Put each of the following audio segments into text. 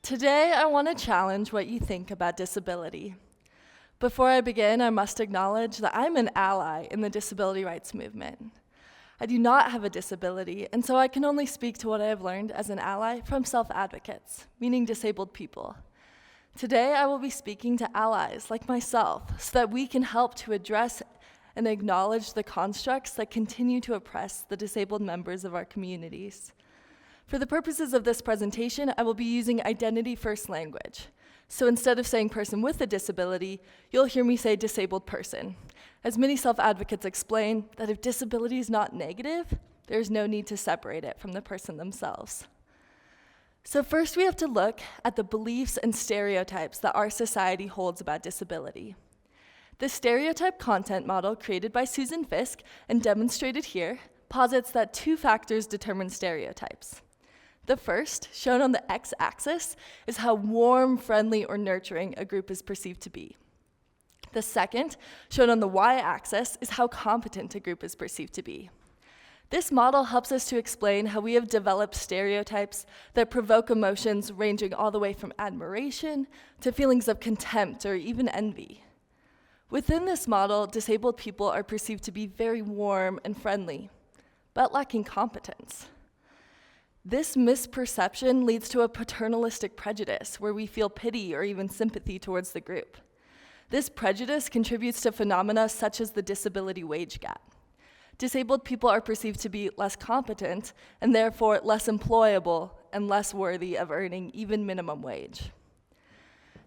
Today, I want to challenge what you think about disability. Before I begin, I must acknowledge that I'm an ally in the disability rights movement. I do not have a disability, and so I can only speak to what I have learned as an ally from self-advocates, meaning disabled people. Today, I will be speaking to allies like myself so that we can help to address and acknowledge the constructs that continue to oppress the disabled members of our communities. For the purposes of this presentation, I will be using identity-first language. So instead of saying person with a disability, you'll hear me say disabled person. As many self-advocates explain, that if disability is not negative, there's no need to separate it from the person themselves. So first we have to look at the beliefs and stereotypes that our society holds about disability. The stereotype content model created by Susan Fiske and demonstrated here posits that two factors determine stereotypes. The first, shown on the x-axis, is how warm, friendly, or nurturing a group is perceived to be. The second, shown on the y-axis, is how competent a group is perceived to be. This model helps us to explain how we have developed stereotypes that provoke emotions ranging all the way from admiration to feelings of contempt or even envy. Within this model, disabled people are perceived to be very warm and friendly, but lacking competence. This misperception leads to a paternalistic prejudice where we feel pity or even sympathy towards the group. This prejudice contributes to phenomena such as the disability wage gap. Disabled people are perceived to be less competent and therefore less employable and less worthy of earning even minimum wage.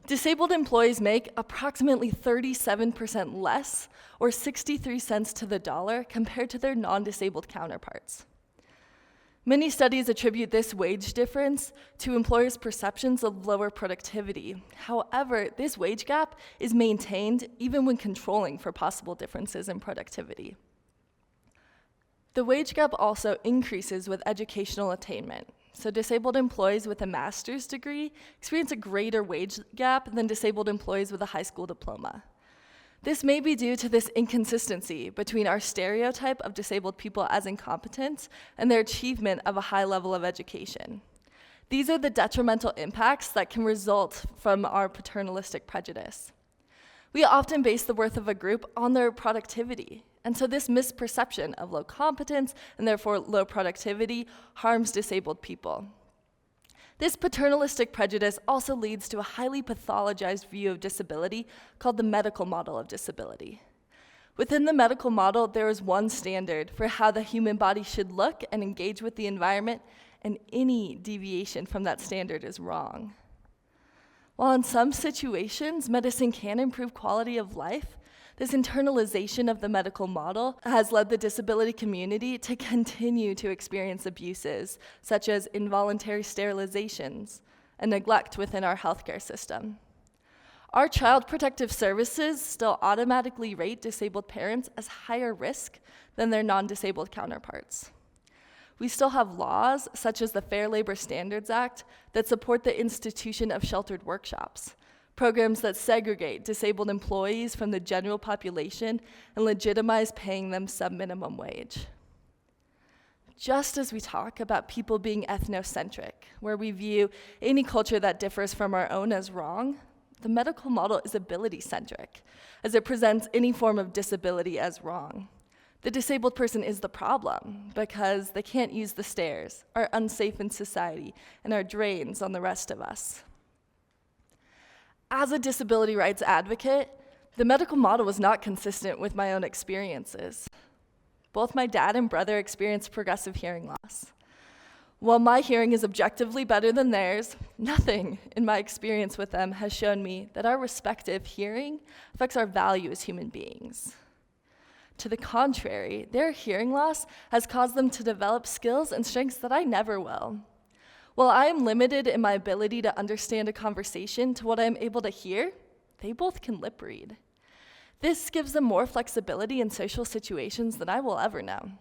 Disabled employees make approximately 37% less, or 63 cents to the dollar, compared to their non-disabled counterparts. Many studies attribute this wage difference to employers' perceptions of lower productivity. However, this wage gap is maintained even when controlling for possible differences in productivity. The wage gap also increases with educational attainment. So disabled employees with a master's degree experience a greater wage gap than disabled employees with a high school diploma. This may be due to this inconsistency between our stereotype of disabled people as incompetent and their achievement of a high level of education. These are the detrimental impacts that can result from our paternalistic prejudice. We often base the worth of a group on their productivity, and so this misperception of low competence and therefore low productivity harms disabled people. This paternalistic prejudice also leads to a highly pathologized view of disability called the medical model of disability. Within the medical model, there is one standard for how the human body should look and engage with the environment, and any deviation from that standard is wrong. While in some situations, medicine can improve quality of life, this internalization of the medical model has led the disability community to continue to experience abuses, such as involuntary sterilizations and neglect within our healthcare system. Our Child Protective Services still automatically rate disabled parents as higher risk than their non-disabled counterparts. We still have laws, such as the Fair Labor Standards Act, that support the institution of sheltered workshops, programs that segregate disabled employees from the general population and legitimize paying them sub-minimum wage. Just as we talk about people being ethnocentric, where we view any culture that differs from our own as wrong, the medical model is ability-centric, as it presents any form of disability as wrong. The disabled person is the problem because they can't use the stairs, are unsafe in society, and are drains on the rest of us. As a disability rights advocate, the medical model was not consistent with my own experiences. Both my dad and brother experienced progressive hearing loss. While my hearing is objectively better than theirs, nothing in my experience with them has shown me that our respective hearing affects our value as human beings. To the contrary, their hearing loss has caused them to develop skills and strengths that I never will. While I am limited in my ability to understand a conversation to what I am able to hear, they both can lip read. This gives them more flexibility in social situations than I will ever know.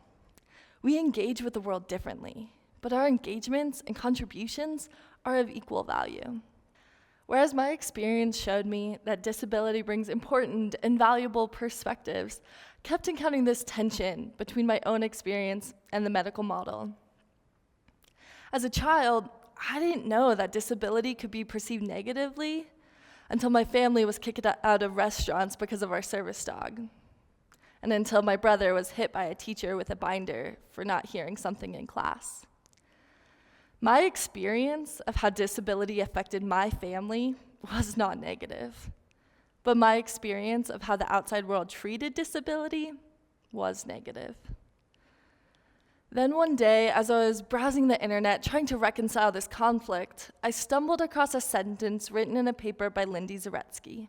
We engage with the world differently, but our engagements and contributions are of equal value. Whereas my experience showed me that disability brings important and valuable perspectives, I kept encountering this tension between my own experience and the medical model. As a child, I didn't know that disability could be perceived negatively until my family was kicked out of restaurants because of our service dog, and until my brother was hit by a teacher with a binder for not hearing something in class. My experience of how disability affected my family was not negative, but my experience of how the outside world treated disability was negative. Then one day, as I was browsing the internet trying to reconcile this conflict, I stumbled across a sentence written in a paper by Lindy Zaretsky.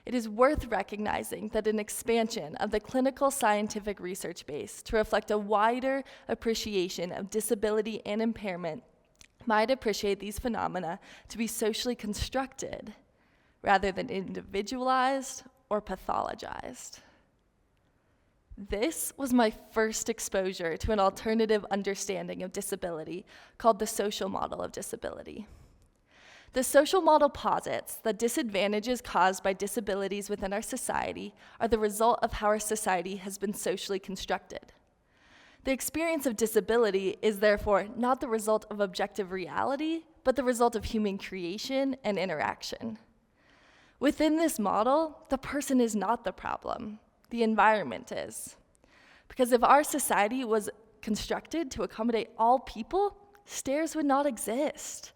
It is worth recognizing that an expansion of the clinical scientific research base to reflect a wider appreciation of disability and impairment might appreciate these phenomena to be socially constructed rather than individualized or pathologized. This was my first exposure to an alternative understanding of disability called the social model of disability. The social model posits that disadvantages caused by disabilities within our society are the result of how our society has been socially constructed. The experience of disability is therefore not the result of objective reality, but the result of human creation and interaction. Within this model, the person is not the problem. The environment is. Because if our society was constructed to accommodate all people, stairs would not exist.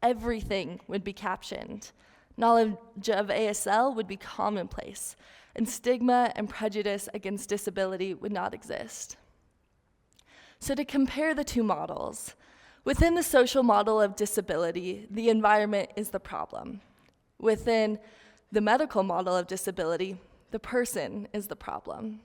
Everything would be captioned. Knowledge of ASL would be commonplace, and stigma and prejudice against disability would not exist. So to compare the two models, within the social model of disability, the environment is the problem. Within the medical model of disability, the person is the problem.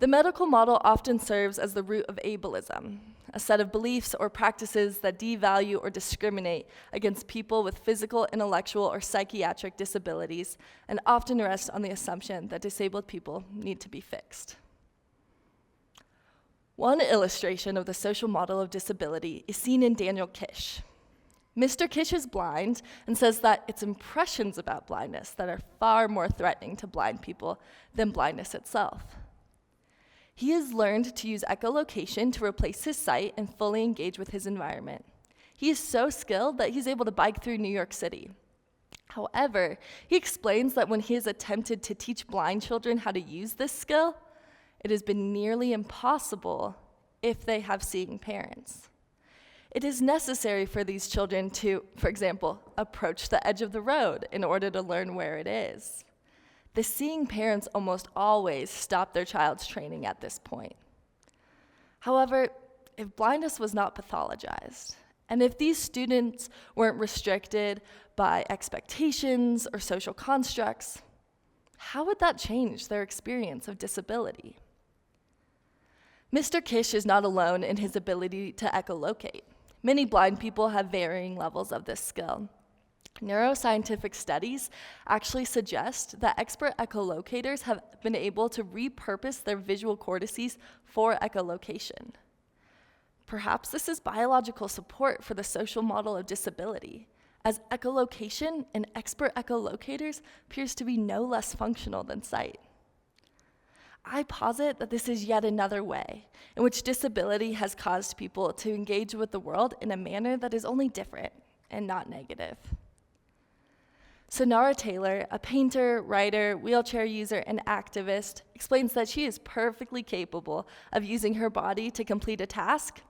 The medical model often serves as the root of ableism, a set of beliefs or practices that devalue or discriminate against people with physical, intellectual, or psychiatric disabilities, and often rest on the assumption that disabled people need to be fixed. One illustration of the social model of disability is seen in Daniel Kish. Mr. Kish is blind and says that it's impressions about blindness that are far more threatening to blind people than blindness itself. He has learned to use echolocation to replace his sight and fully engage with his environment. He is so skilled that he's able to bike through New York City. However, he explains that when he has attempted to teach blind children how to use this skill, it has been nearly impossible if they have seeing parents. It is necessary for these children to, for example, approach the edge of the road in order to learn where it is. The seeing parents almost always stop their child's training at this point. However, if blindness was not pathologized, and if these students weren't restricted by expectations or social constructs, how would that change their experience of disability? Mr. Kish is not alone in his ability to echolocate. Many blind people have varying levels of this skill. Neuroscientific studies actually suggest that expert echolocators have been able to repurpose their visual cortices for echolocation. Perhaps this is biological support for the social model of disability, as echolocation and expert echolocators appears to be no less functional than sight. I posit that this is yet another way in which disability has caused people to engage with the world in a manner that is only different and not negative. So Nora Taylor, a painter, writer, wheelchair user, and activist, explains that she is perfectly capable of using her body to complete a task,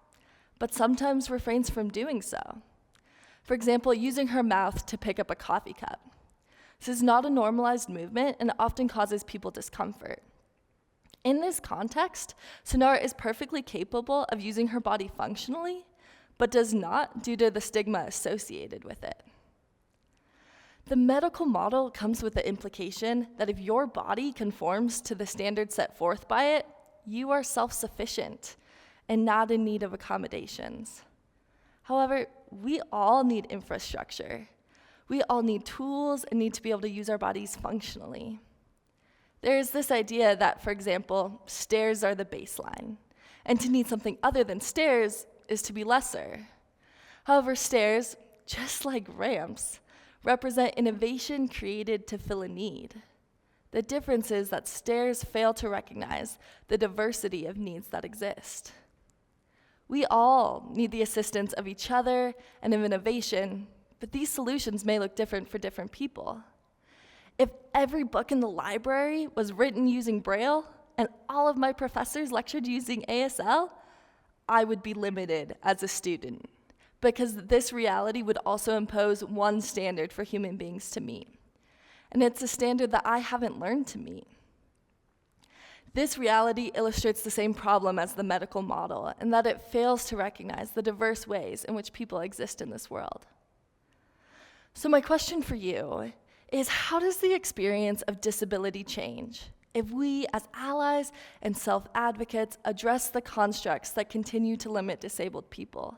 but sometimes refrains from doing so. For example, using her mouth to pick up a coffee cup. This is not a normalized movement and often causes people discomfort. In this context, Sonara is perfectly capable of using her body functionally, but does not due to the stigma associated with it. The medical model comes with the implication that if your body conforms to the standards set forth by it, you are self-sufficient and not in need of accommodations. However, we all need infrastructure. We all need tools and need to be able to use our bodies functionally. There is this idea that, for example, stairs are the baseline, and to need something other than stairs is to be lesser. However, stairs, just like ramps, represent innovation created to fill a need. The difference is that stairs fail to recognize the diversity of needs that exist. We all need the assistance of each other and of innovation, but these solutions may look different for different people. If every book in the library was written using Braille and all of my professors lectured using ASL, I would be limited as a student, because this reality would also impose one standard for human beings to meet. And it's a standard that I haven't learned to meet. This reality illustrates the same problem as the medical model, in that it fails to recognize the diverse ways in which people exist in this world. So my question for you is, how does the experience of disability change if we, as allies and self-advocates, address the constructs that continue to limit disabled people?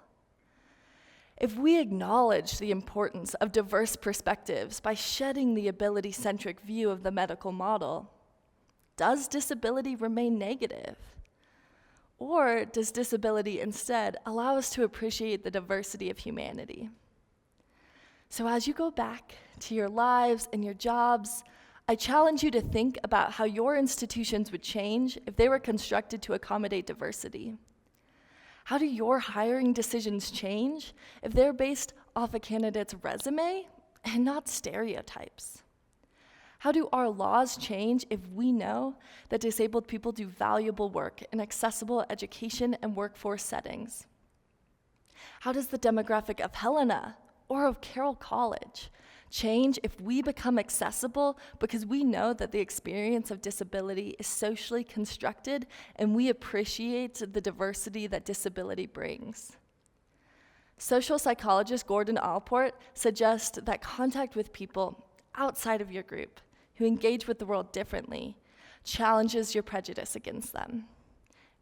If we acknowledge the importance of diverse perspectives by shedding the ability-centric view of the medical model, does disability remain negative? Or does disability instead allow us to appreciate the diversity of humanity? So as you go back to your lives and your jobs, I challenge you to think about how your institutions would change if they were constructed to accommodate diversity. How do your hiring decisions change if they're based off a candidate's resume and not stereotypes? How do our laws change if we know that disabled people do valuable work in accessible education and workforce settings? How does the demographic of Helena or of Carroll College change if we become accessible because we know that the experience of disability is socially constructed and we appreciate the diversity that disability brings? Social psychologist Gordon Allport suggests that contact with people outside of your group who engage with the world differently challenges your prejudice against them.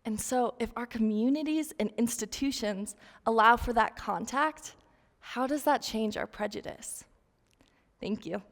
And so if our communities and institutions allow for that contact, how does that change our prejudice? Thank you.